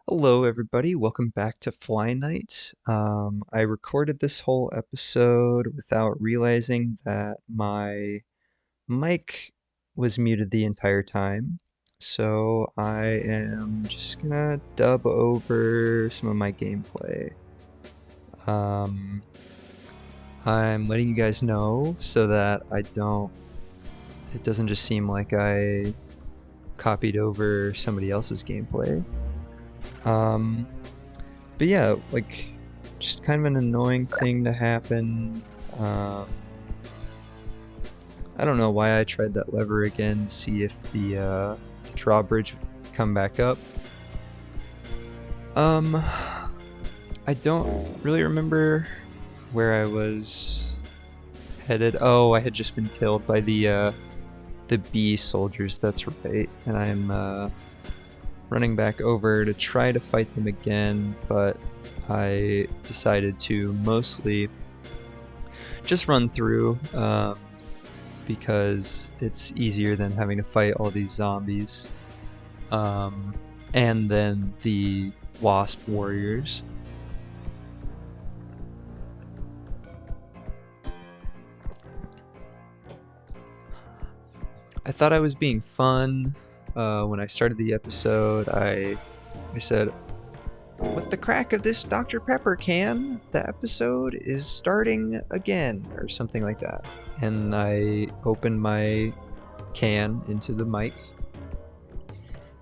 Hello, everybody. Welcome back to FlyKnight. I recorded this whole episode without realizing that my mic was muted the entire time. So I am just gonna dub over some of my gameplay. Um, I'm letting you guys know so that it doesn't just seem like I copied over somebody else's gameplay. Um, But yeah, like, just kind of an annoying thing to happen. Um, I don't know why I tried that lever again to see if the drawbridge would come back up. I don't really remember where I was headed. Oh, I had just been killed by the bee soldiers, that's right. And I'm running back over to try to fight them again, but I decided to mostly just run through because it's easier than having to fight all these zombies. And then the wasp warriors. I thought I was being fun. When I started the episode, I said, with the crack of this Dr. Pepper can, the episode is starting again, or something like that. And I opened my can into the mic,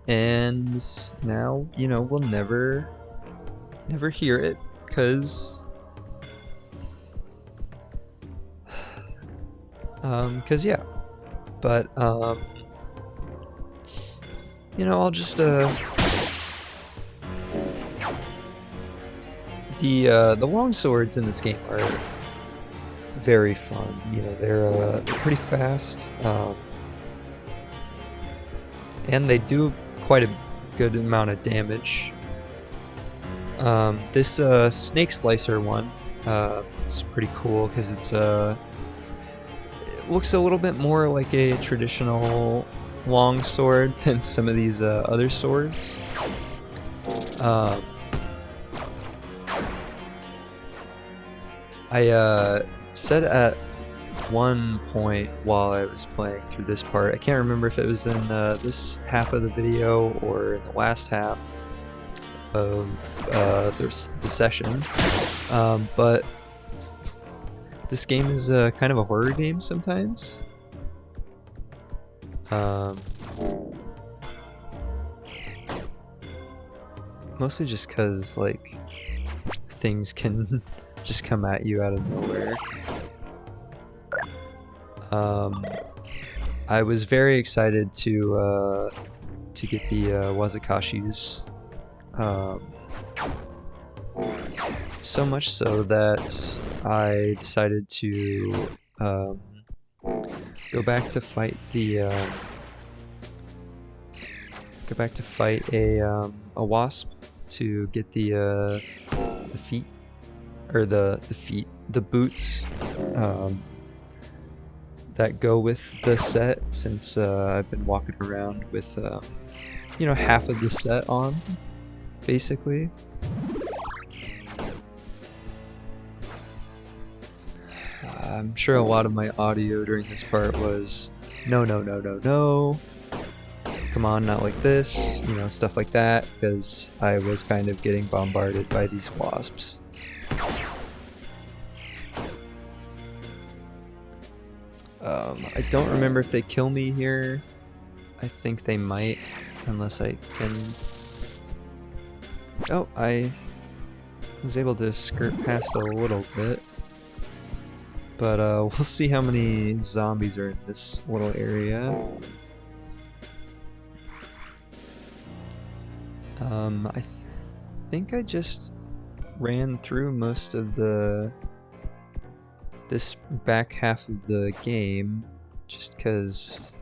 and now, we'll never hear it, because yeah. But I'll just the long swords in this game are very fun. They're pretty fast, and they do quite a good amount of damage. This snake slicer one is pretty cool because it looks a little bit more like a traditional long sword than some of these other swords. I said at one point while I was playing through this part, I can't remember if it was in this half of the video or in the last half of the session, but this game is kind of a horror game sometimes. Mostly just because, like, things can just come at you out of nowhere. I was very excited to get the Wazakashis. So much so that I decided to go back to fight a wasp to get the feet, or the boots that go with the set, since I've been walking around with half of the set on, basically. I'm sure a lot of my audio during this part was no, no, no, no, no, come on, not like this, stuff like that, because I was kind of getting bombarded by these wasps. I don't remember if they kill me here. I think they might, unless I can... Oh, I was able to skirt past a little bit. But we'll see how many zombies are in this little area. I think I just ran through most of this back half of the game, just because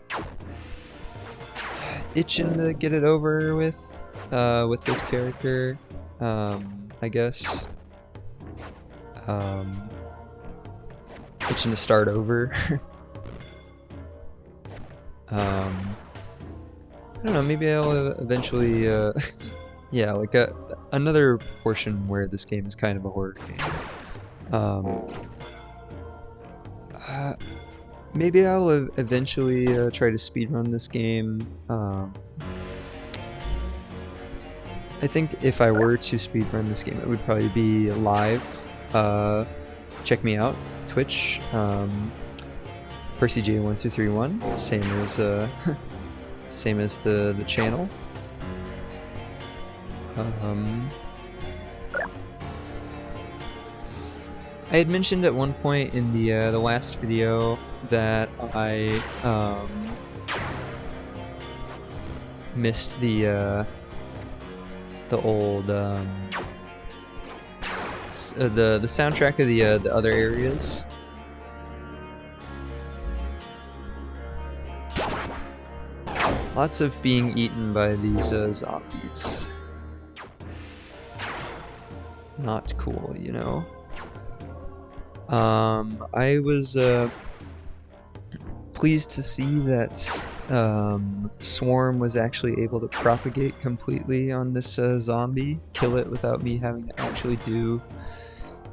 itching to get it over with this character, I guess. Itching to start over. I don't know, maybe I'll eventually yeah, like another portion where this game is kind of a horror game. Um, uh, Maybe I'll eventually try to speedrun this game. I think if I were to speedrun this game, it would probably be live. Check me out, Twitch, PercyJ1231, same as the channel. I had mentioned at one point in the last video that I missed the old the soundtrack of the other areas. Lots of being eaten by these zombies. Not cool, you know. I was pleased to see that Swarm was actually able to propagate completely on this zombie, kill it without me having to actually do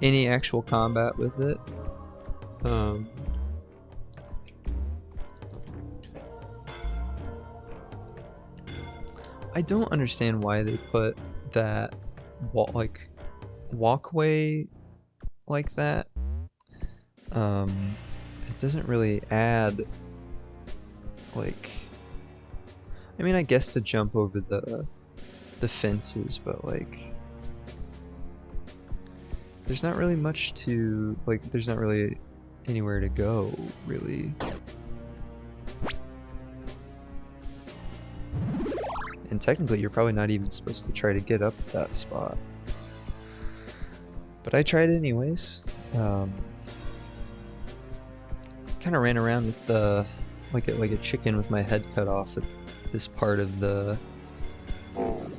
any actual combat with it. I don't understand why they put that walkway like that. It doesn't really add, like, I mean, I guess to jump over the fences, but like, there's not really much to, like, there's not really anywhere to go, really. And technically, you're probably not even supposed to try to get up that spot. But I tried anyways. Kind of ran around with like a chicken with my head cut off at this part of the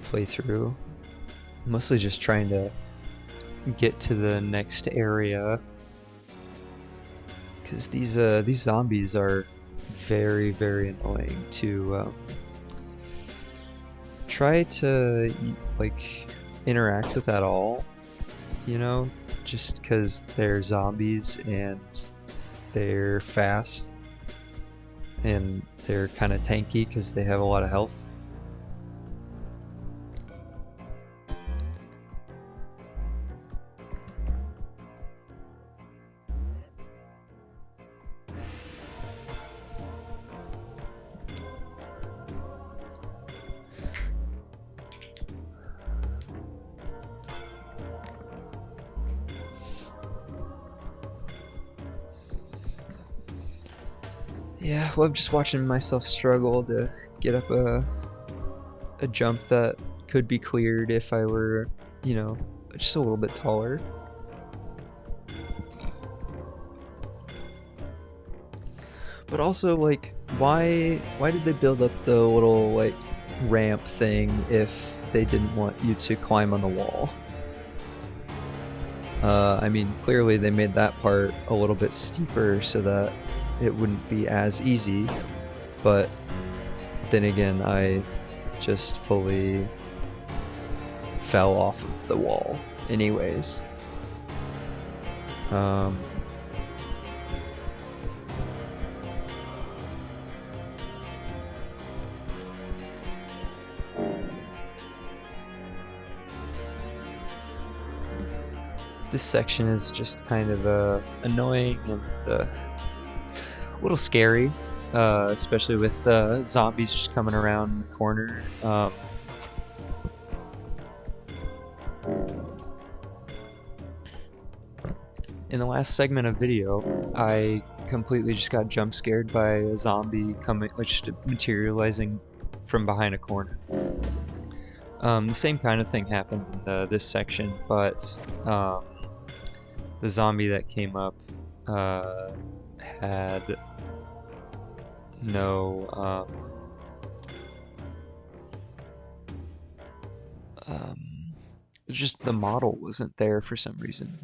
playthrough. Mostly just trying to get to the next area, because these zombies are very, very annoying to try to like interact with at all, you know, just because they're zombies and they're fast and they're kind of tanky because they have a lot of health. Yeah, well, I'm just watching myself struggle to get up a jump that could be cleared if I were, you know, just a little bit taller. But also, like, why did they build up the little, like, ramp thing if they didn't want you to climb on the wall? I mean, clearly they made that part a little bit steeper so that it wouldn't be as easy, but then again, I just fully fell off of the wall anyways. This section is just kind of annoying and a little scary, especially with zombies just coming around the corner. In the last segment of video, I completely just got jump scared by a zombie coming, like, just materializing from behind a corner. The same kind of thing happened in this section, but the zombie that came up had no just the model wasn't there for some reason.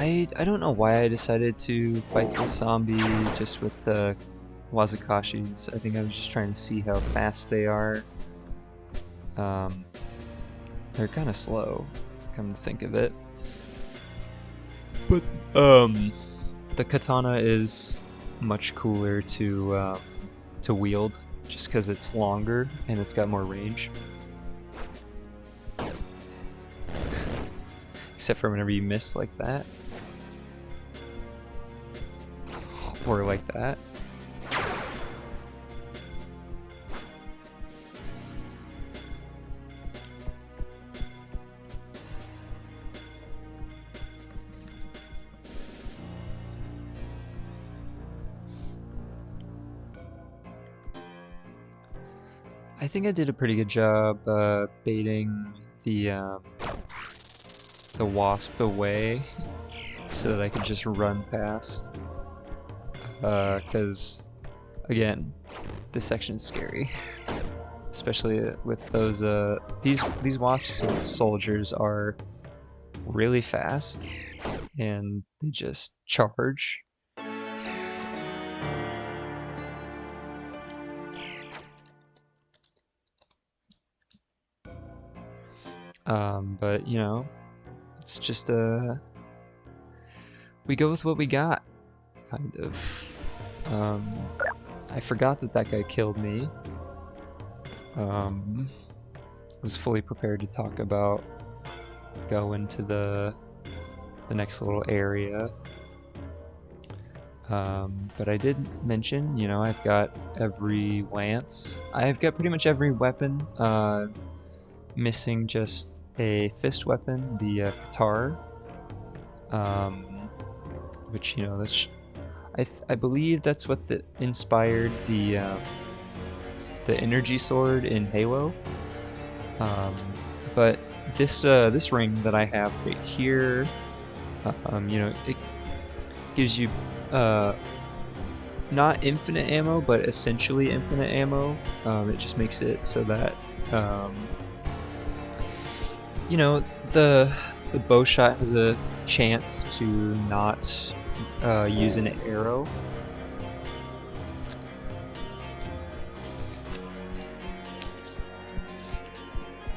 I don't know why I decided to fight this zombie just with the Wazakashis. I think I was just trying to see how fast they are. They're kind of slow, come to think of it. But the katana is much cooler to wield, just because it's longer and it's got more range. Except for whenever you miss like that. Or like that. I think I did a pretty good job baiting the wasp away so that I could just run past. Because again, this section is scary, especially with those these wasp soldiers are really fast and they just charge. But you know, it's just we go with what we got, kind of. I forgot that that guy killed me. Was fully prepared to talk about going to the next little area. But I did mention, you know, I've got every lance. I've got pretty much every weapon. Missing just a fist weapon, the guitar. Which, you know, that's I believe that's what inspired the energy sword in Halo. But this ring that I have right here, you know, it gives you not infinite ammo, but essentially infinite ammo. It just makes it so that you know, the bow shot has a chance to not use an arrow.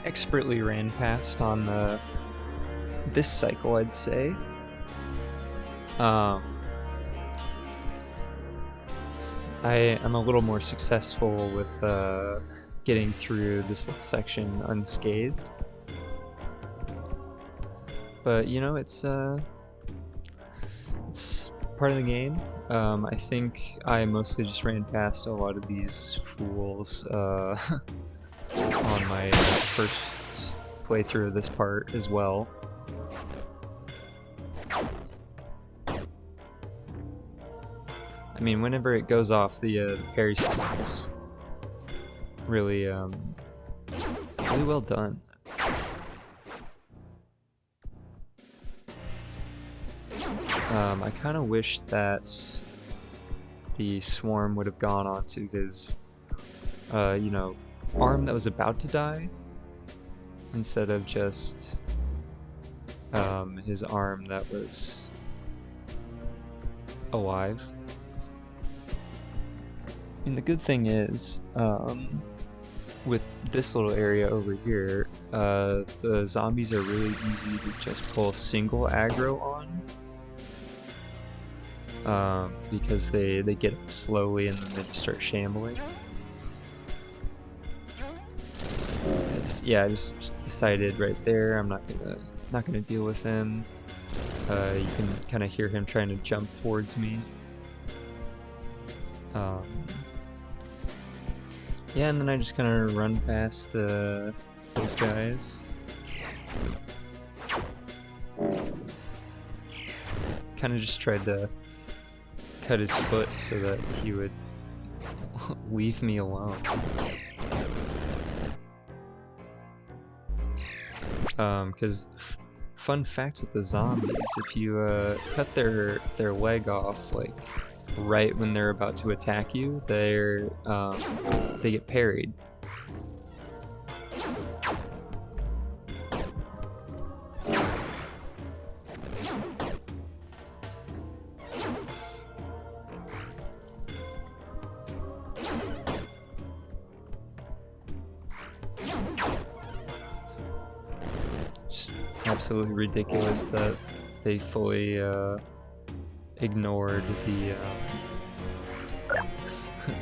Expertly ran past on this cycle, I'd say. I'm a little more successful with getting through this section unscathed. But you know, it's part of the game. I think I mostly just ran past a lot of these fools on my first playthrough of this part as well. I mean, whenever it goes off, the parry system is really really well done. I kind of wish that the swarm would have gone onto his, you know, arm that was about to die, instead of just his arm that was alive. And the good thing is, with this little area over here, the zombies are really easy to just pull single aggro on. Because they get up slowly and then they just start shambling. I just decided right there I'm not gonna deal with him. You can kind of hear him trying to jump towards me. Yeah, and then I just kind of run past those guys. Kind of just tried to cut his foot so that he would leave me alone. Because fun fact with the zombies, if you cut their leg off like right when they're about to attack you, they get parried. absolutely ridiculous that they fully ignored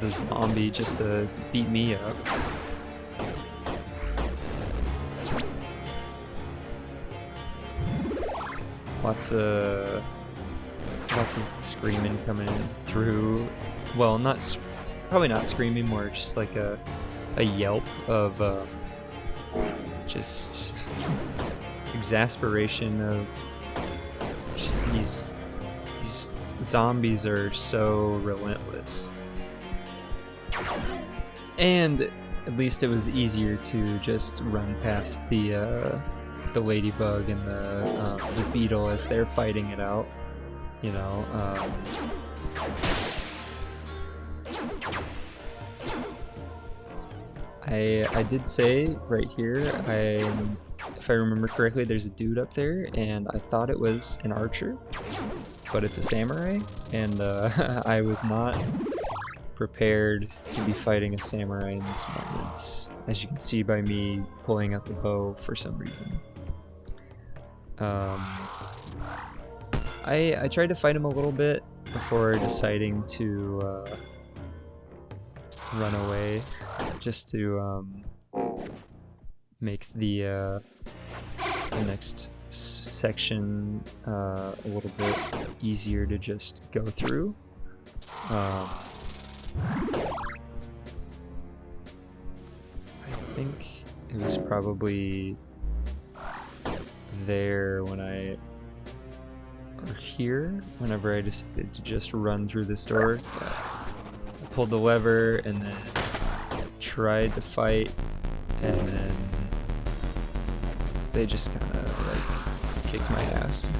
the zombie just to beat me up. Lots of screaming coming through. Well, probably not screaming, more just like a yelp of just exasperation of just these zombies are so relentless. And at least it was easier to just run past the ladybug and the beetle as they're fighting it out, you know. I did say right here, if I remember correctly, there's a dude up there, and I thought it was an archer, but it's a samurai, and I was not prepared to be fighting a samurai in this moment, as you can see by me pulling out the bow for some reason. I tried to fight him a little bit before deciding to run away, just to make the next section a little bit easier to just go through. I think it was probably there when or here, whenever I decided to just run through this door. I pulled the lever and then tried to fight, and then they just kind of like kicked my ass.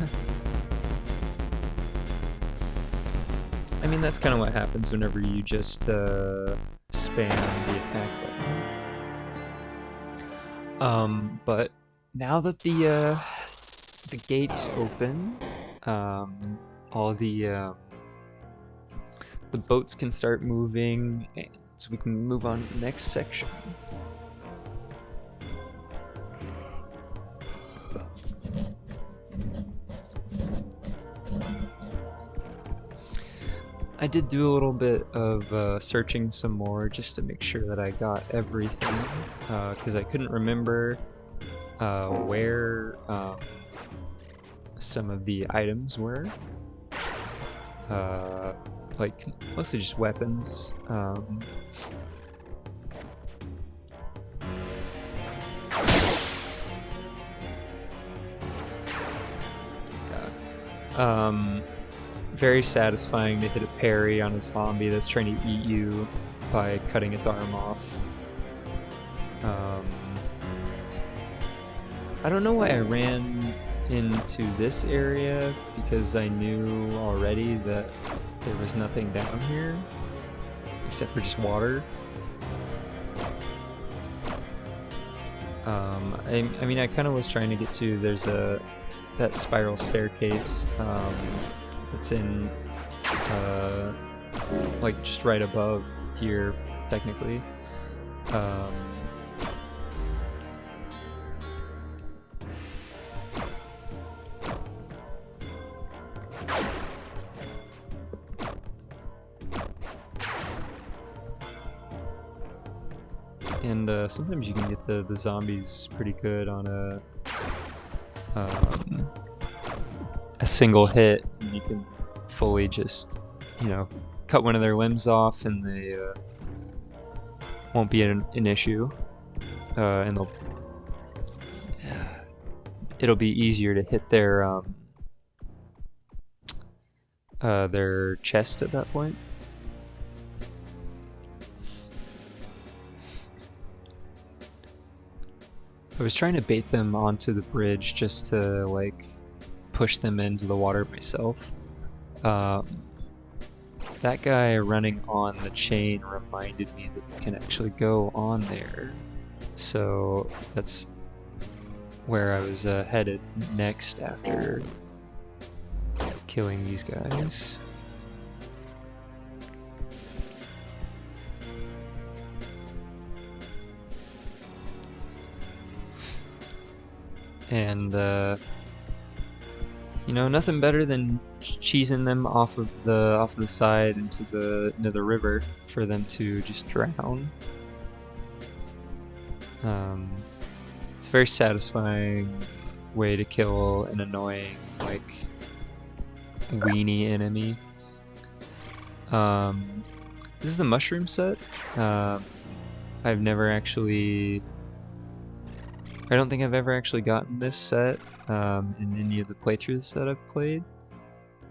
I mean, that's kind of what happens whenever you just spam the attack button. But now that the gates open, all the boats can start moving, and so we can move on to the next section. I did do a little bit of searching some more just to make sure that I got everything, because I couldn't remember where some of the items were. Like, mostly just weapons. Very satisfying to hit a parry on a zombie that's trying to eat you by cutting its arm off. I don't know why I ran into this area, because I knew already that there was nothing down here except for just water. I mean, I kind of was trying to get to, there's that spiral staircase that's in like just right above here, technically. And sometimes you can get the zombies pretty good on a single hit, and you can fully just, you know, cut one of their limbs off, and they won't be an issue, and it'll be easier to hit their chest at that point. I was trying to bait them onto the bridge just to, like, push them into the water myself. That guy running on the chain reminded me that you can actually go on there. So that's where I was headed next after killing these guys. And you know, nothing better than cheesing them off of the side into the river for them to just drown. It's a very satisfying way to kill an annoying, like, weenie enemy. This is the mushroom set. I've never actually... I don't think I've ever actually gotten this set in any of the playthroughs that I've played.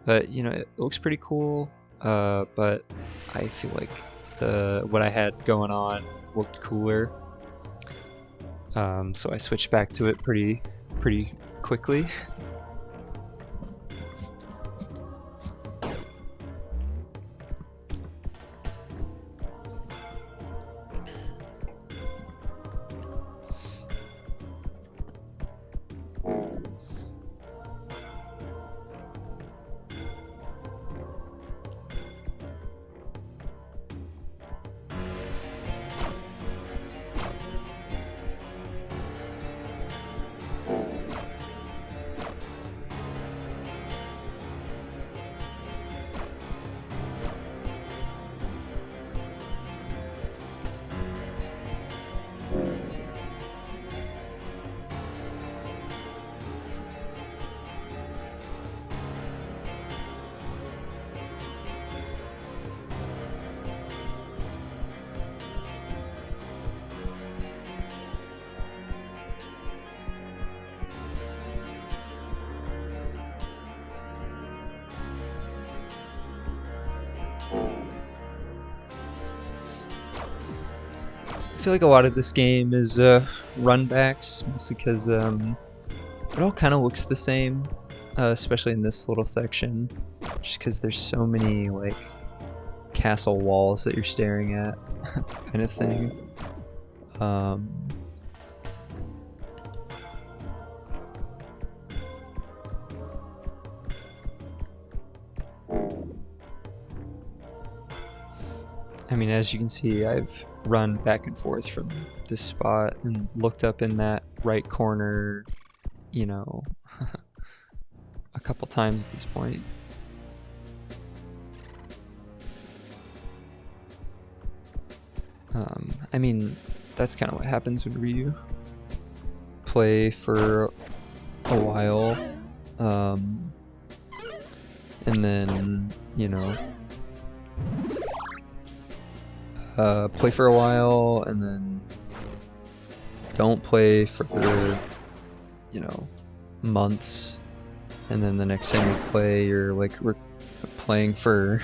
But, you know, it looks pretty cool, but I feel like what I had going on looked cooler. So I switched back to it pretty quickly. I feel like a lot of this game is runbacks, mostly because it all kind of looks the same, especially in this little section, just because there's so many like castle walls that you're staring at, kind of thing. I mean, as you can see, I've run back and forth from this spot and looked up in that right corner, you know, a couple times at this point. I mean, that's kind of what happens when you play for a while, and then, you know, play for a while and then don't play for, you know, months, and then the next time you play you're like playing for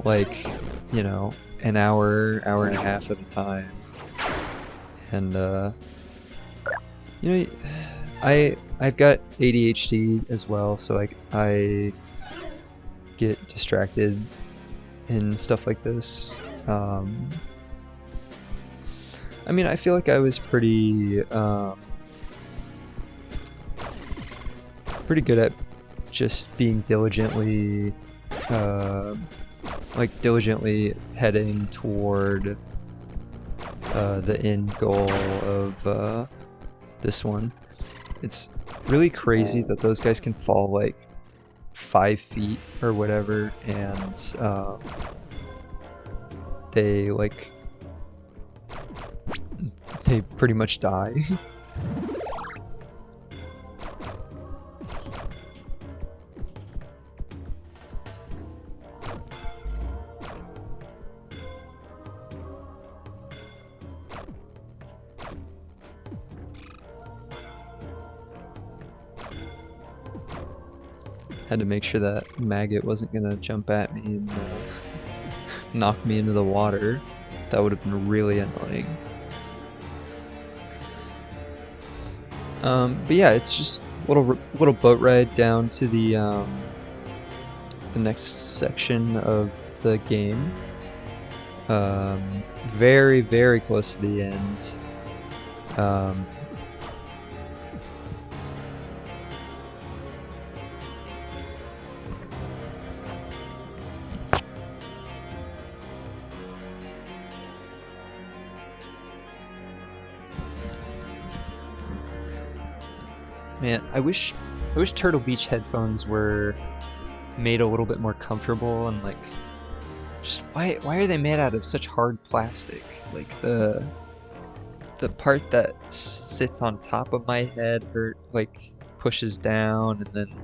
like, you know, an hour and a half at a time. And you know, I've got ADHD as well, so I get distracted in stuff like this. I mean, I feel like I was pretty good at just being diligently heading toward the end goal of this one. It's really crazy that those guys can fall like 5 feet or whatever, and they pretty much die. Had to make sure that maggot wasn't gonna jump at me and knock me into the water. That would have been really annoying. But yeah, it's just a little boat ride down to the next section of the game. Very, very close to the end. Man, I wish Turtle Beach headphones were made a little bit more comfortable and like just why are they made out of such hard plastic? Like the part that sits on top of my head hurt like pushes down, and then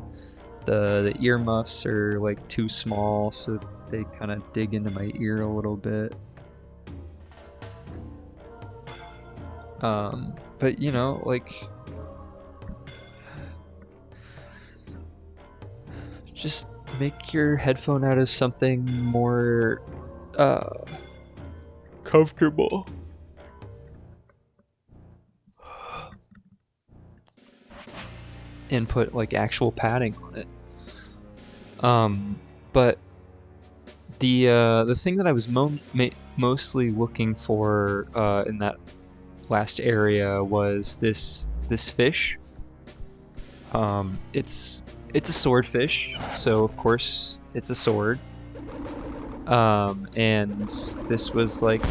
the earmuffs are like too small, so they kind of dig into my ear a little bit. But you know, like just make your headphone out of something more uh comfortable. And put like actual padding on it. But the thing that I was mostly looking for in that last area was this fish. It's a swordfish, so of course it's a sword. And this was like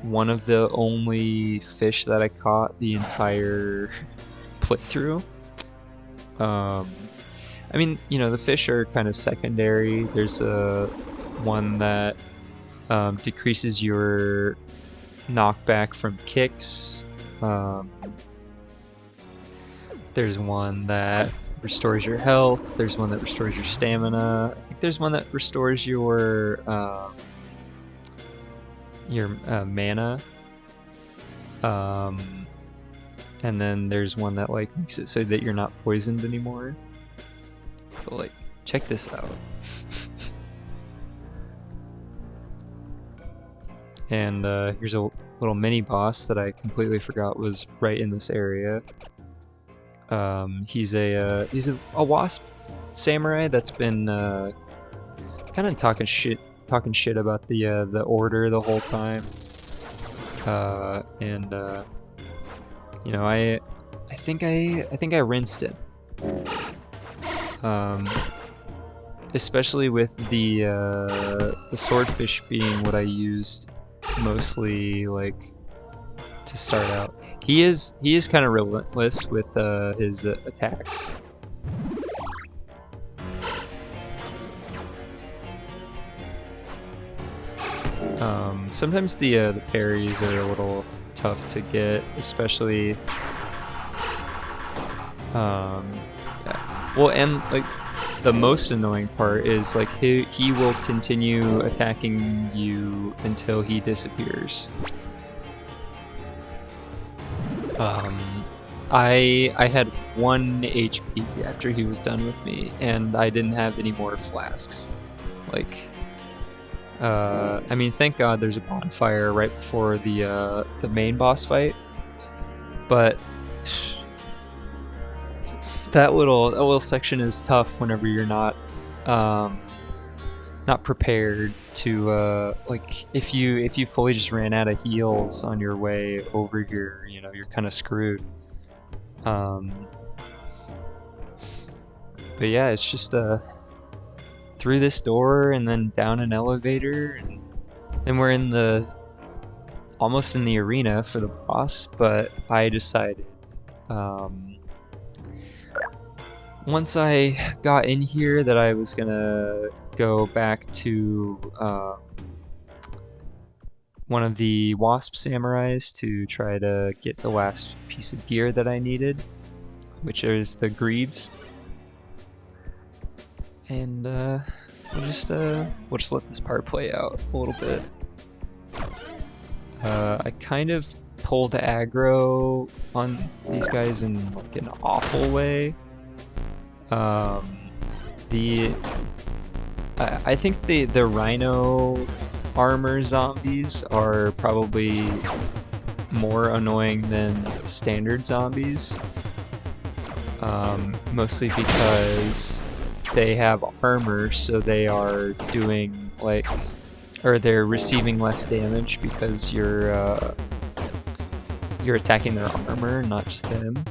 one of the only fish that I caught the entire playthrough. I mean, you know, the fish are kind of secondary. There's a one that decreases your knockback from kicks. There's one that restores your health. There's one that restores your stamina. I think there's one that restores your mana. And then there's one that like makes it so that you're not poisoned anymore. But like, check this out. And here's a little mini boss that I completely forgot was right in this area. He's a wasp samurai that's been kind of talking shit about the order the whole time. You know, I think I rinsed him. Especially with the swordfish being what I used mostly like to start out. He is kind of relentless with his attacks. Sometimes the parries are a little tough to get, especially yeah. Well, and like the most annoying part is like he will continue attacking you until he disappears. I had 1 HP after he was done with me, and I didn't have any more flasks. Like, I mean, thank God there's a bonfire right before the main boss fight, but that little section is tough whenever you're not prepared to like if you fully just ran out of heals on your way over here, you know, you're kind of screwed. But yeah, it's just through this door and then down an elevator, and then we're almost in the arena for the boss. But I decided once I got in here that I was gonna go back to one of the wasp samurais to try to get the last piece of gear that I needed, which is the greaves. And we'll just let this part play out a little bit. I kind of pulled aggro on these guys in like an awful way. I think the rhino armor zombies are probably more annoying than standard zombies. Mostly because they have armor, so they are doing like, or they're receiving less damage because you're attacking their armor, not just them.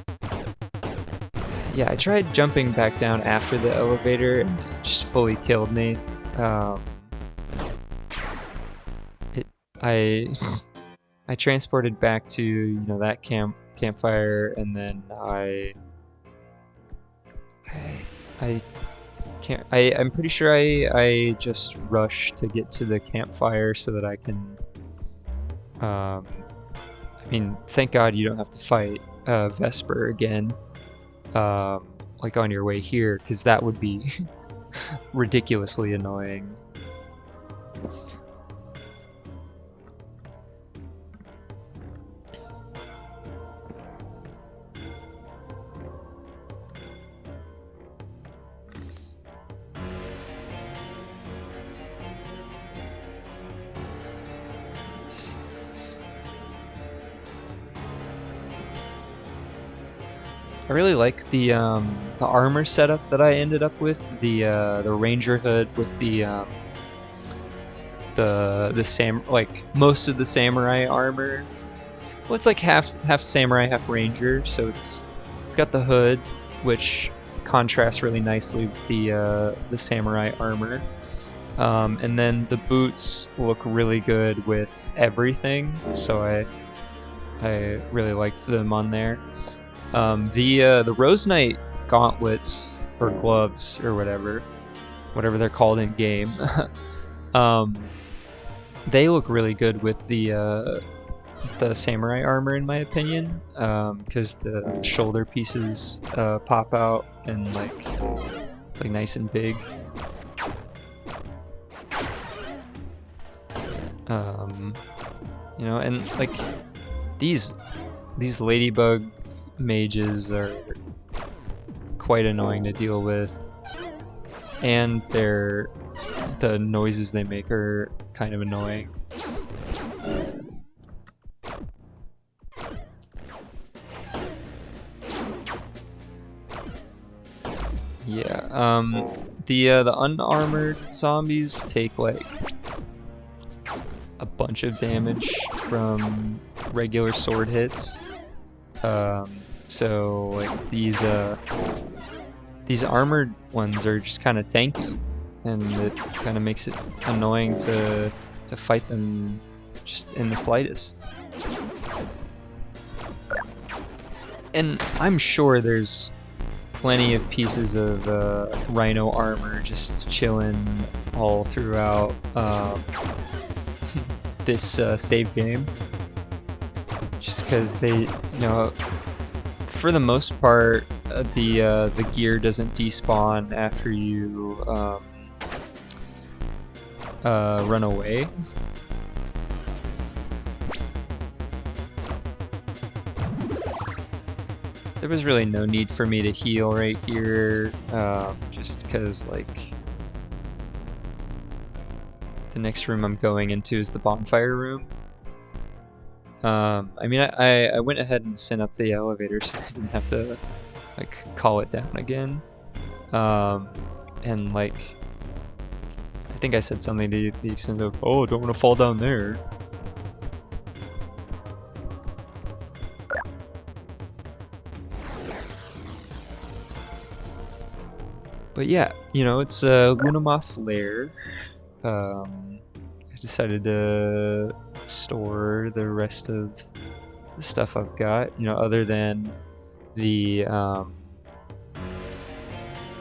Yeah, I tried jumping back down after the elevator and it just fully killed me. I transported back to, you know, that campfire, and then I I can't. I'm pretty sure I just rush to get to the campfire so that I can. I mean, thank God you don't have to fight Vesper again. Like on your way here, because that would be ridiculously annoying. I really like the armor setup that I ended up with, the ranger hood with the like most of the samurai armor. Well, it's like half samurai, half ranger, so it's got the hood, which contrasts really nicely with the samurai armor. And then the boots look really good with everything, so I really liked them on there. The Rose Knight gauntlets or gloves or whatever they're called in game, they look really good with the samurai armor in my opinion, because the shoulder pieces pop out and it's like nice and big. You know, and like these ladybug mages are quite annoying to deal with, and the noises they make are kind of annoying. Yeah, the unarmored zombies take like a bunch of damage from regular sword hits. So like these armored ones are just kind of tanky, and it kind of makes it annoying to fight them just in the slightest. And I'm sure there's plenty of pieces of rhino armor just chilling all throughout this save game, just because they, you know, for the most part, the gear doesn't despawn after you run away. There was really no need for me to heal right here, just because like the next room I'm going into is the bonfire room. I mean, I went ahead and sent up the elevator so I didn't have to like call it down again. And like, I think I said something to the extent of, "Oh, don't want to fall down there." But yeah, you know, it's Lunamoth's lair. I decided to store the rest of the stuff I've got, you know, other than the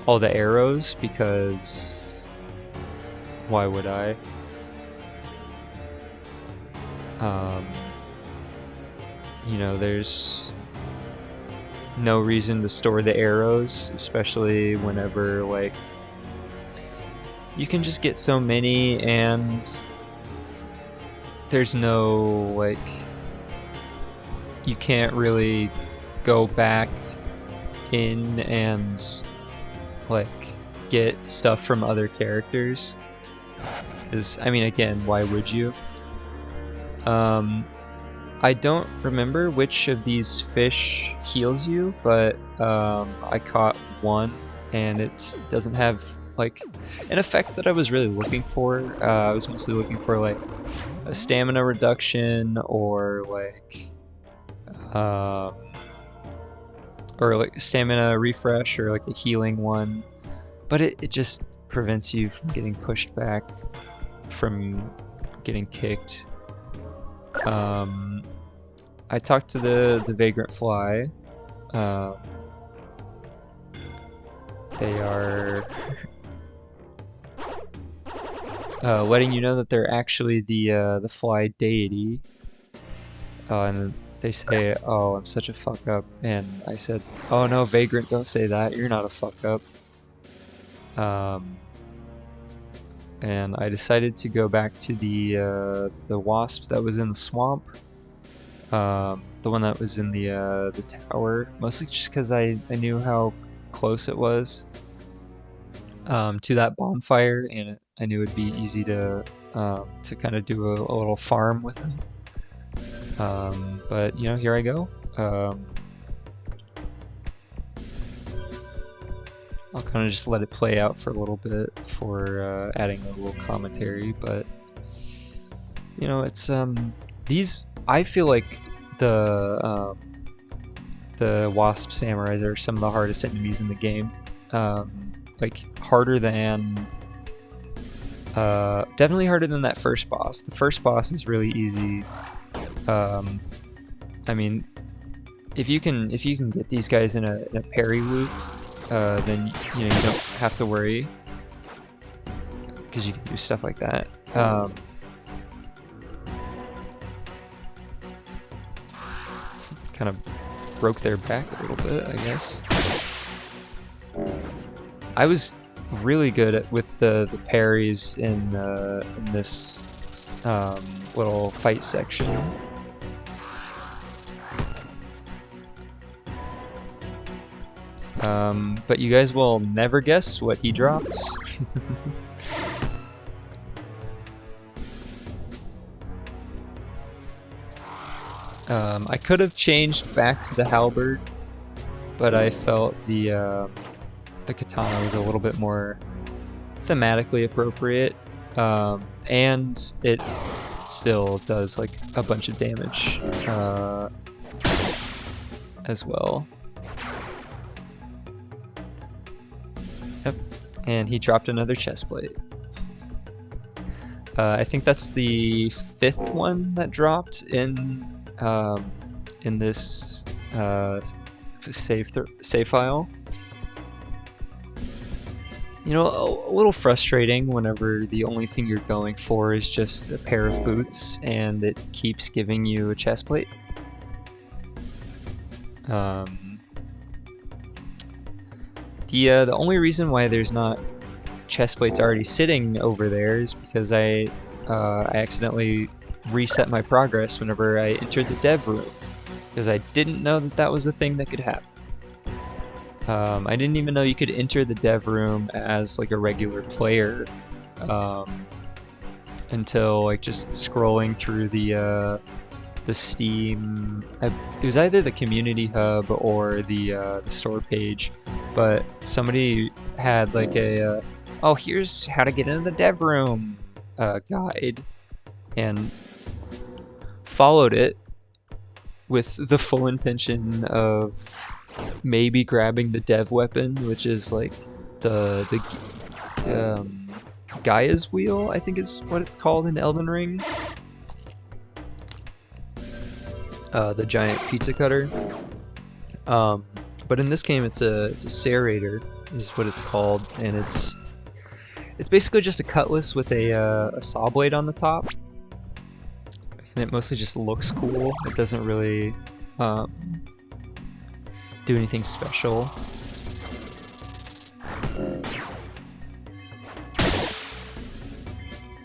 all the arrows, because why would I? You know, there's no reason to store the arrows, especially whenever like you can just get so many, and there's no like, you can't really go back in and like get stuff from other characters, because I mean, again, why would you? I don't remember which of these fish heals you, but I caught one, and it doesn't have like an effect that I was really looking for. I was mostly looking for like a stamina reduction, or like stamina refresh, or like a healing one, but it just prevents you from getting pushed back from getting kicked. I talked to the vagrant fly, They are letting you know that they're actually the fly deity. And they say, "Oh, I'm such a fuck up," and I said, "Oh no, Vagrant, don't say that. You're not a fuck up." And I decided to go back to the wasp that was in the swamp, the one that was in the tower, mostly just because I knew how close it was to that bonfire, and I knew it'd be easy to kind of do a little farm with him. But you know, here I go. I'll kind of just let it play out for a little bit before adding a little commentary. But you know, it's these. I feel like the wasp samurais are some of the hardest enemies in the game. Like harder than definitely harder than that first boss. The first boss is really easy. I mean, if you can get these guys in a parry loop, then you know you don't have to worry because you can do stuff like that. Kind of broke their back a little bit, I guess. I was really good with the parries in this little fight section. But you guys will never guess what he drops. I could have changed back to the halberd, but I felt the katana was a little bit more thematically appropriate, and it still does like a bunch of damage as well. Yep, and he dropped another chest plate. I think that's the 5th one that dropped in this save file. You know, a little frustrating whenever the only thing you're going for is just a pair of boots and it keeps giving you a chest plate. The only reason why there's not chest plates already sitting over there is because I accidentally reset my progress whenever I entered the dev room, because I didn't know that that was a thing that could happen. I didn't even know you could enter the dev room as like a regular player until like just scrolling through the Steam. It was either the community hub or the store page, but somebody had like a oh, here's how to get into the dev room guide, and followed it with the full intention of maybe grabbing the dev weapon, which is like the Gaia's wheel, I think is what it's called in Elden Ring. The giant pizza cutter. But in this game, it's a serrator, is what it's called, and it's basically just a cutlass with a saw blade on the top, and it mostly just looks cool. It doesn't really do anything special.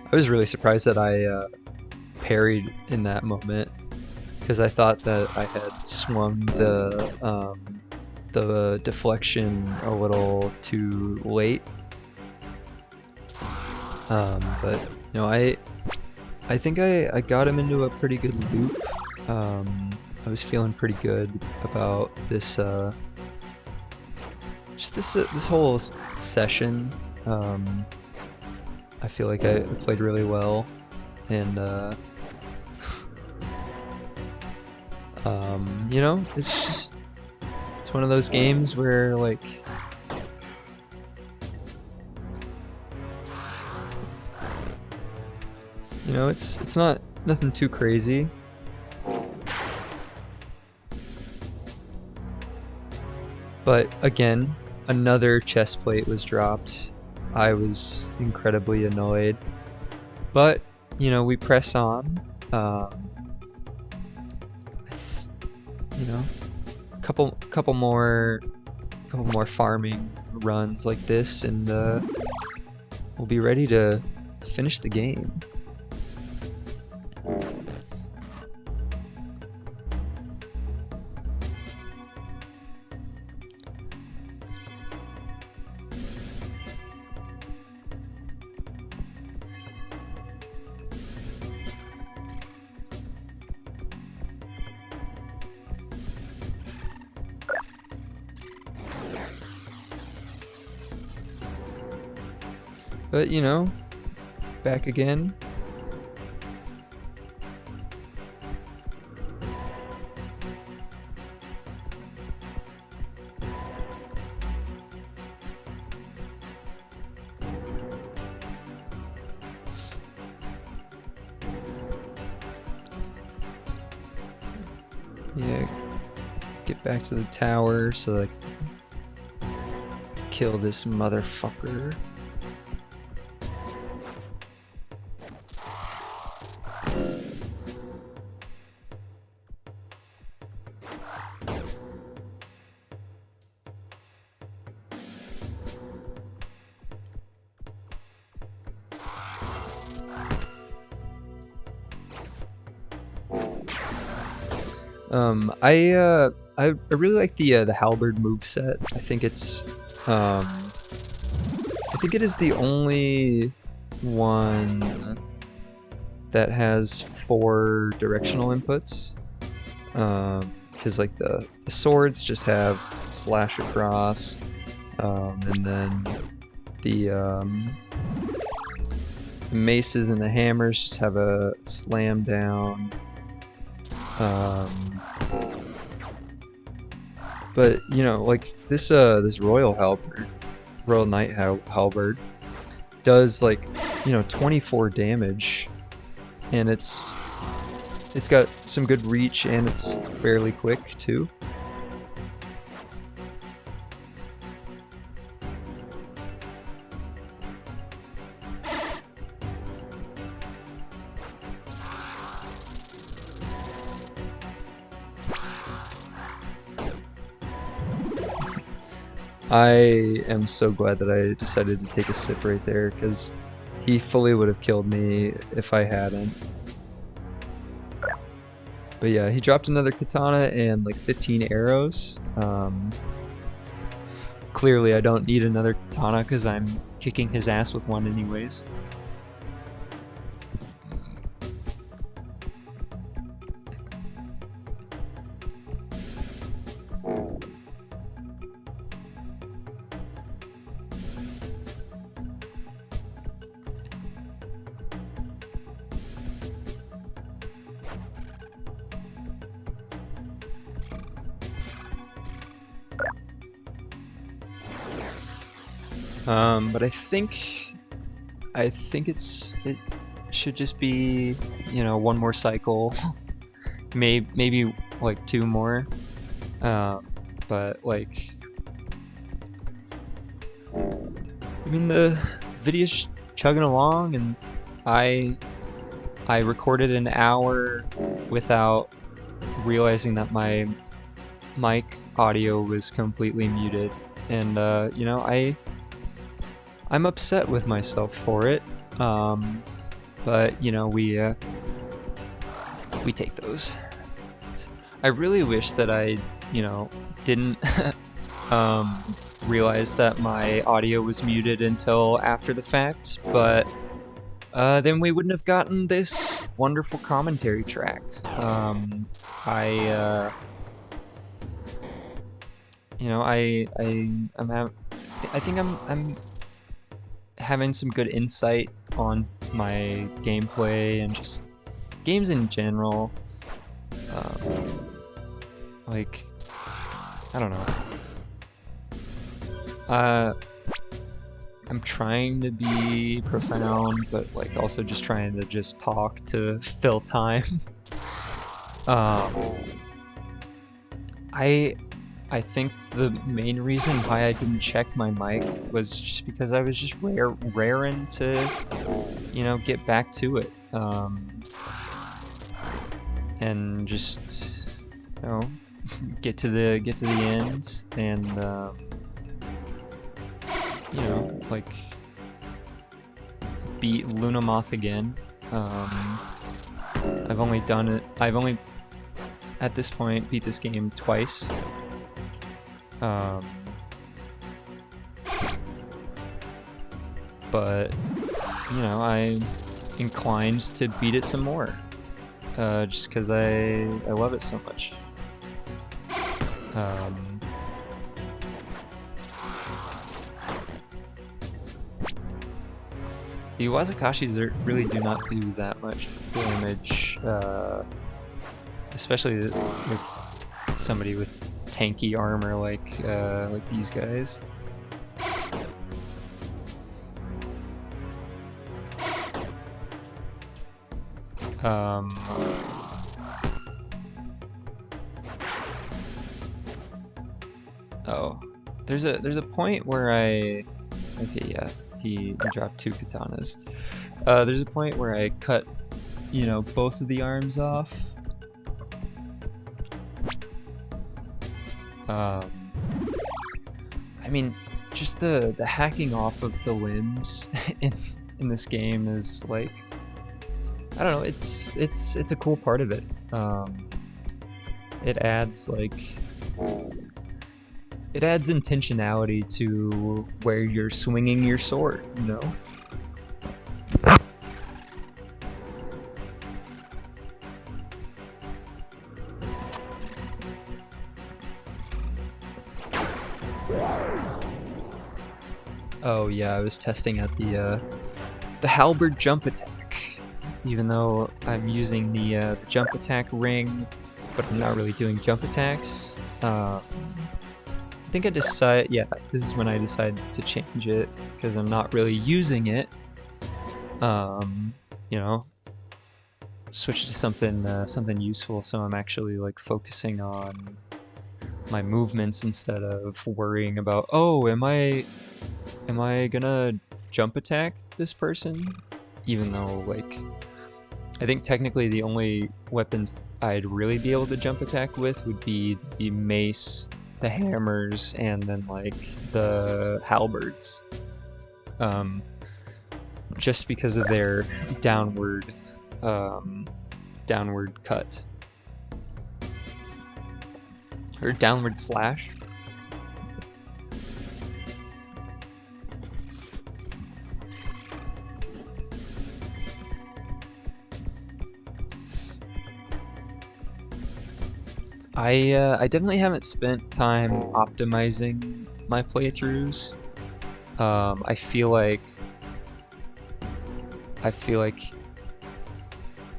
I was really surprised that I parried in that moment, because I thought that I had swung the deflection a little too late. But you know, I think I got him into a pretty good loop. I was feeling pretty good about this just this whole session. I feel like I played really well, and you know, it's one of those games where like you know, it's not nothing too crazy. But again, another chest plate was dropped. I was incredibly annoyed, but you know, we press on. You know, couple more farming runs like this, and we'll be ready to finish the game. But you know, back again. Yeah, get back to the tower so that I can kill this motherfucker. I really like the halberd moveset. I think it's I think it is the only one that has 4 directional inputs. Because like the swords just have slash across, and then the maces and the hammers just have a slam down. But you know, like this royal knight halberd does like, you know, 24 damage, and it's got some good reach, and it's fairly quick too. I am so glad that I decided to take a sip right there, because he fully would have killed me if I hadn't. But yeah, he dropped another katana and like 15 arrows. Clearly I don't need another katana because I'm kicking his ass with one anyways. But I think it should just be, you know, one more cycle, maybe like 2 more. But like, I mean, the video's chugging along, and I recorded an hour without realizing that my mic audio was completely muted, and you know, I'm upset with myself for it, but you know, we take those. I really wish that I, you know, didn't realize that my audio was muted until after the fact, but then we wouldn't have gotten this wonderful commentary track. You know, I think I'm having some good insight on my gameplay and just games in general. Like, I don't know. I'm trying to be profound, but like also just trying to just talk to fill time. I I think the main reason why I didn't check my mic was just because I was just raring to, you know, get back to it. And just, you know, get to the end and you know, like beat Lunamoth again. I've only at this point beat this game twice. But you know, I'm inclined to beat it some more, just because I love it so much. The Wazakashis really do not do that much damage, especially with somebody with tanky armor like these guys. Oh, there's a point where okay, yeah, he dropped 2 katanas. There's a point where I cut, you know, both of the arms off. I mean, just the hacking off of the limbs in this game is like, I don't know, it's a cool part of it. It adds intentionality to where you're swinging your sword, you know? Oh yeah, I was testing out the halberd jump attack, even though I'm using the jump attack ring, but I'm not really doing jump attacks. I think I decided, yeah, this is when I decided to change it, because I'm not really using it. You know, switch to something useful, so I'm actually like focusing on my movements instead of worrying about, oh, am I gonna jump attack this person? Even though, like, I think technically the only weapons I'd really be able to jump attack with would be the mace, the hammers, and then like the halberds. Just because of their downward cut. Or downward slash. I definitely haven't spent time optimizing my playthroughs. I feel like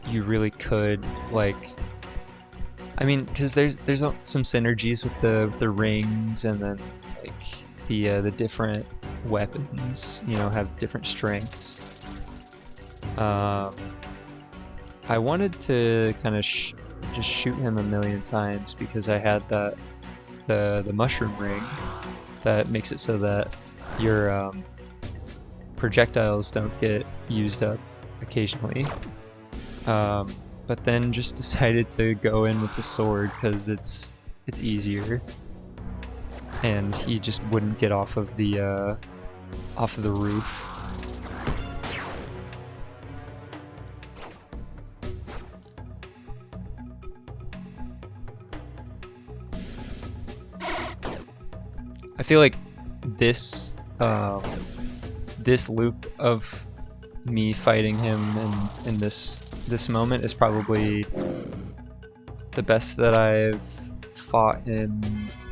you really could, like, I mean, because there's some synergies with the rings, and then like the different weapons, you know, have different strengths. I wanted to kind of just shoot him a million times because I had the mushroom ring that makes it so that your projectiles don't get used up occasionally. But then just decided to go in with the sword because it's easier, and he just wouldn't get off of the roof. I feel like this loop of me fighting him in this moment is probably the best that I've fought him,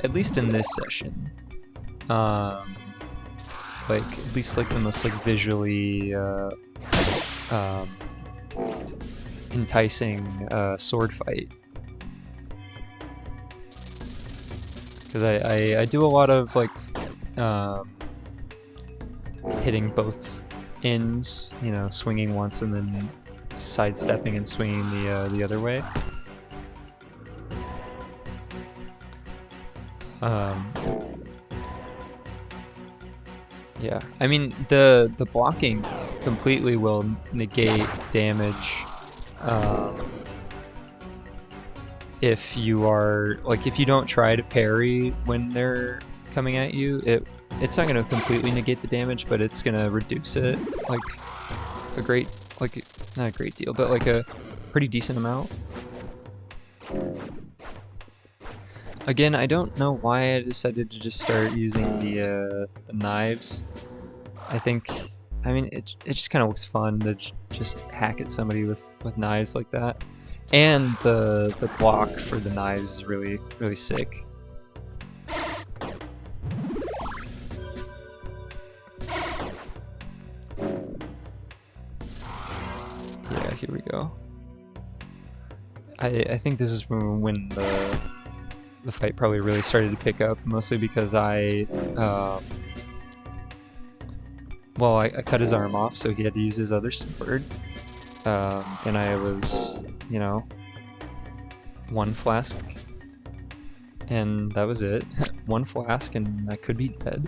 at least in this session. Like, at least like the most like visually enticing sword fight. Because I do a lot of like hitting both ends, you know, swinging once and then sidestepping and swinging the other way. Um, yeah, I mean the blocking completely will negate damage if you are like if you don't try to parry when they're coming at you. It's not going to completely negate the damage, but it's going to reduce it like a great like not a great deal, but like a pretty decent amount. Again, I don't know why I decided to just start using the knives. I mean, it just kind of looks fun to just hack at somebody with knives like that, and the block for the knives is really sick. Yeah, here we go. I think this is when the fight probably really started to pick up, mostly because well, I cut his arm off, so he had to use his other sword, and I was, you know, one flask, and that was it. One flask, and I could be dead.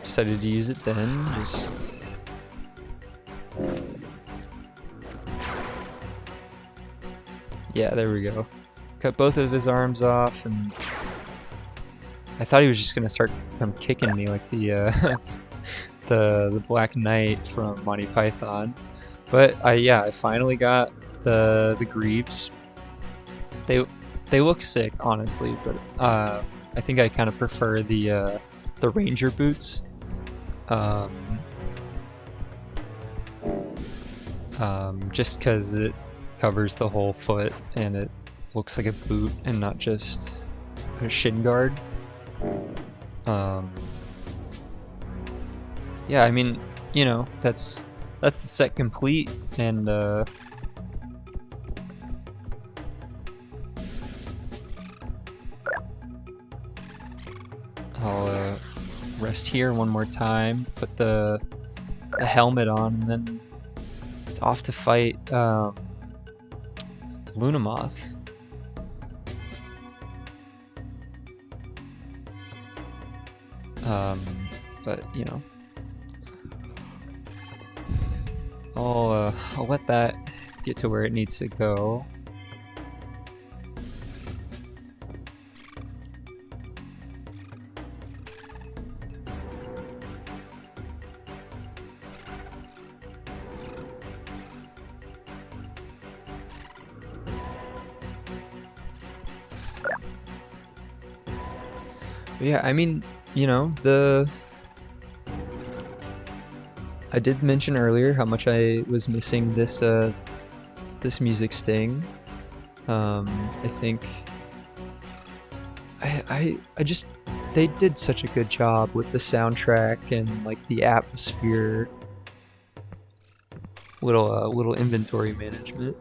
Decided to use it then, just... Yeah, there we go. Cut both of his arms off, and I thought he was just gonna start kicking me like the the Black Knight from Monty Python, but I finally got the greaves. They look sick, honestly, but I think I kind of prefer the ranger boots. Just because it covers the whole foot and it looks like a boot and not just a shin guard. Yeah, I mean, you know, that's the set complete, and I'll rest here one more time, put the helmet on, and then it's off to fight Lunamoth. But you know, I'll let that get to where it needs to go. But yeah, I mean, you know, I did mention earlier how much I was missing this this music sting. I think I just they did such a good job with the soundtrack and like the atmosphere. Little inventory management.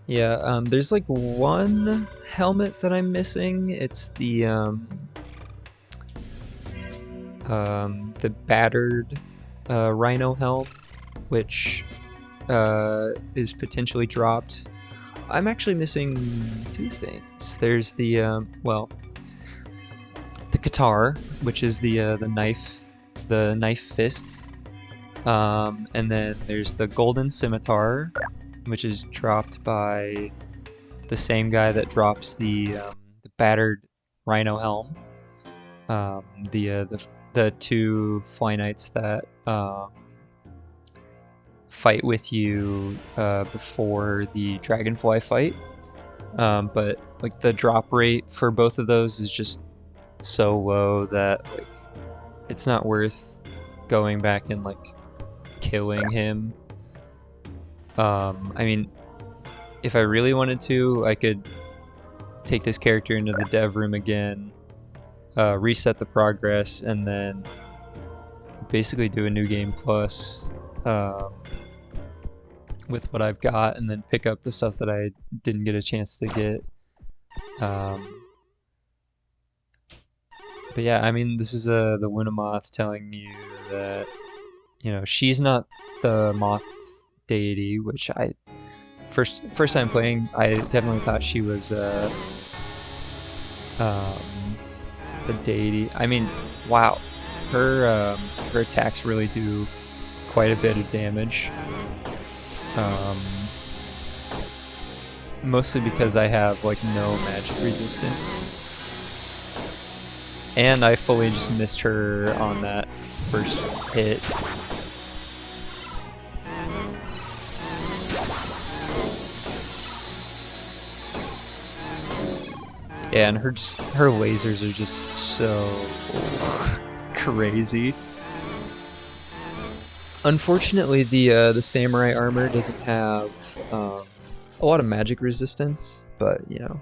Yeah, there's like one helmet that I'm missing. It's the battered rhino helm, which is potentially dropped. I'm actually missing two things. There's the well, the guitar, which is the knife fists, and then there's the golden scimitar, which is dropped by the same guy that drops the battered rhino helm. The two FlyKnights that fight with you before the dragonfly fight. But like the drop rate for both of those is just so low that like it's not worth going back and like killing him. I mean, if I really wanted to, I could take this character into the dev room again, reset the progress, and then basically do a new game plus with what I've got, and then pick up the stuff that I didn't get a chance to get. But yeah, I mean, this is the Lunamoth telling you that, you know, she's not the moth deity, which I first time playing, I definitely thought she was the deity. I mean, wow, her attacks really do quite a bit of damage. Mostly because I have like no magic resistance. And I fully just missed her on that first hit. Yeah, and her lasers are just so crazy. Unfortunately, the samurai armor doesn't have a lot of magic resistance, but you know,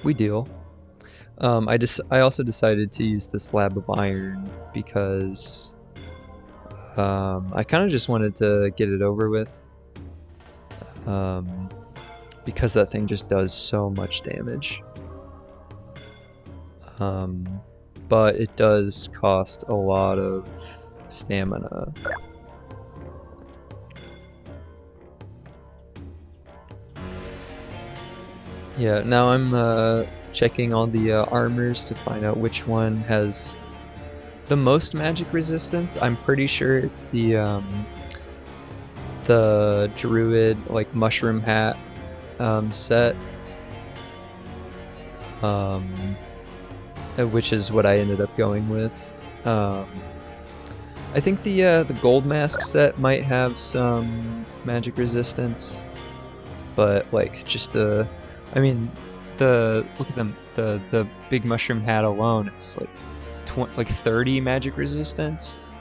we deal. I also decided to use the slab of iron because I kind of just wanted to get it over with. Because that thing just does so much damage. But it does cost a lot of stamina. Yeah, now I'm checking all the armors to find out which one has the most magic resistance. I'm pretty sure it's the druid like mushroom hat set, which is what I ended up going with. I think the gold mask set might have some magic resistance, but like just I mean, look at them, the big mushroom hat alone, it's like 30 magic resistance.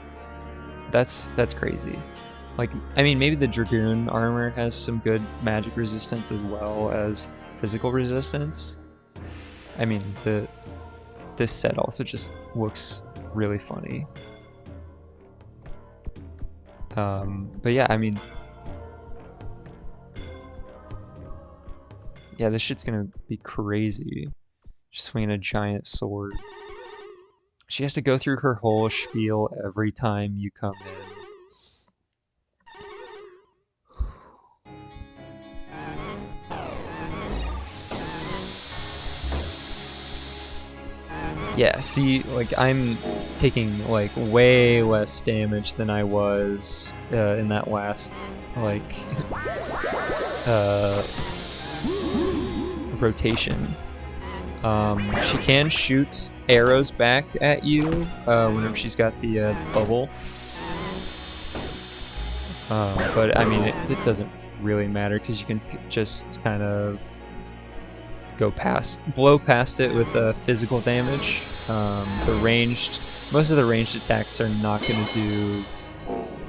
That's crazy. Like, I mean, maybe the Dragoon armor has some good magic resistance as well as physical resistance. I mean, this set also just looks really funny. But yeah, I mean, yeah, this shit's gonna be crazy. Just swinging a giant sword. She has to go through her whole spiel every time you come in. Yeah, see, like, I'm taking, like, way less damage than I was in that last, like, rotation. She can shoot arrows back at you whenever she's got the bubble. But, I mean, it doesn't really matter because you can just kind of blow past it with physical damage. Most of the ranged attacks are not going to do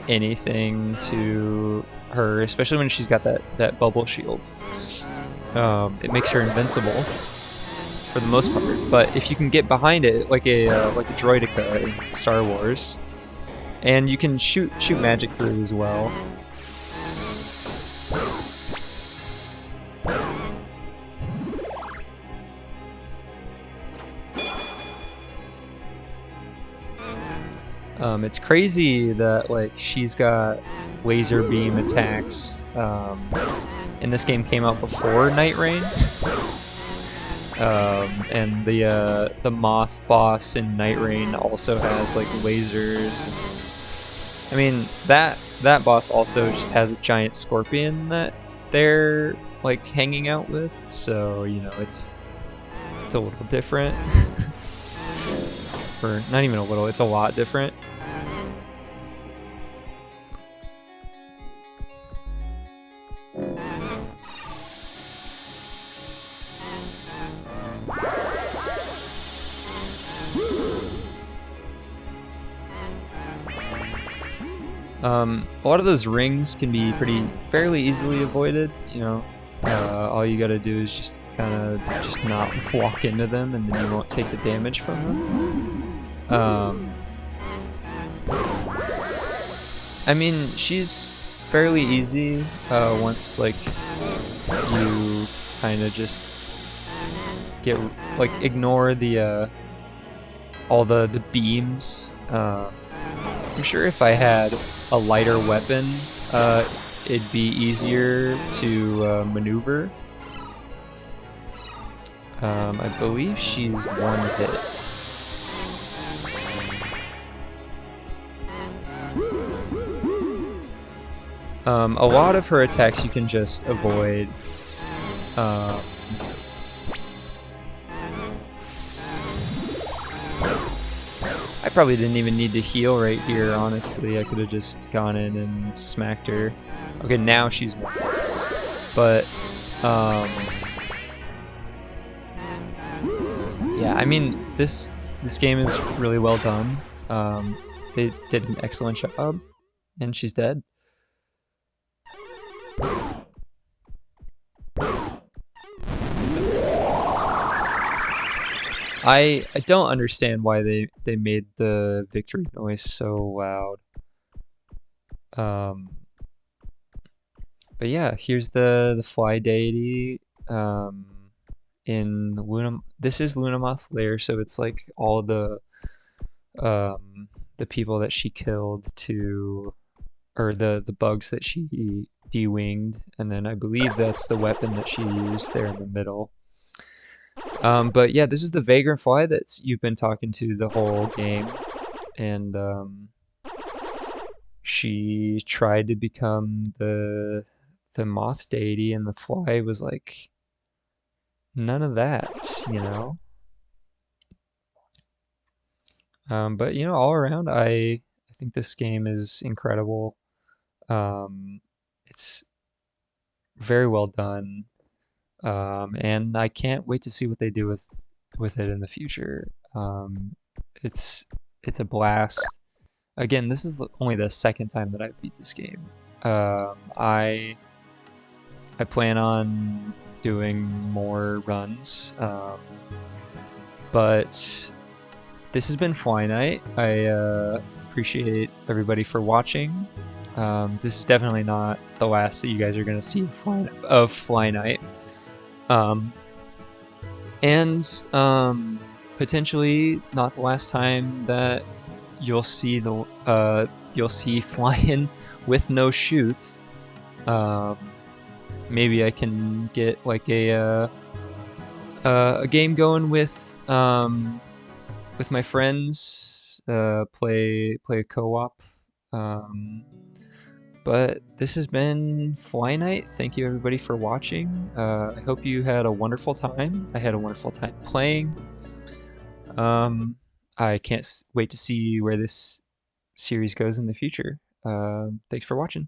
anything to her, especially when she's got that bubble shield. It makes her invincible for the most part, but if you can get behind it like a droideka in Star Wars, and you can shoot magic through as well. It's crazy that like she's got laser beam attacks, and this game came out before Night Rain. And the moth boss in Night Rain also has like lasers. I mean, that boss also just has a giant scorpion that they're like hanging out with, so you know it's a little different. Or not even a little, it's a lot different. A lot of those rings can be fairly easily avoided, you know. All you gotta do is just kind of just not walk into them, and then you won't take the damage from them. I mean, she's fairly easy once like you kind of just get like ignore the all the beams. I'm sure if I had a lighter weapon, it'd be easier to maneuver. I believe she's one hit. A lot of her attacks you can just avoid. I probably didn't even need to heal right here, honestly. I could have just gone in and smacked her. Okay, now she's one. But, yeah, I mean, this game is really well done. They did an excellent job, and she's dead. I don't understand why they made the victory noise so loud. But yeah, here's the fly deity. In this is Lunamoth's lair, so it's like all the people that she killed or the bugs that she de-winged, and then I believe that's the weapon that she used there in the middle. But yeah, this is the vagrant fly that you've been talking to the whole game, and she tried to become the moth deity, and the fly was like, none of that, you know. But you know, all around, I think this game is incredible. It's very well done. And I can't wait to see what they do with it in the future. It's a blast. Again, this is only the second time that I've beat this game. I plan on doing more runs, but this has been FlyKnight. I appreciate everybody for watching. This is definitely not the last that you guys are going to see of FlyKnight. And potentially not the last time that you'll see Flyin with no Schute. Maybe I can get like a game going with my friends. Play a co-op. But this has been FlyKnight. Thank you everybody for watching. I hope you had a wonderful time. I had a wonderful time playing. I can't wait to see where this series goes in the future. Thanks for watching.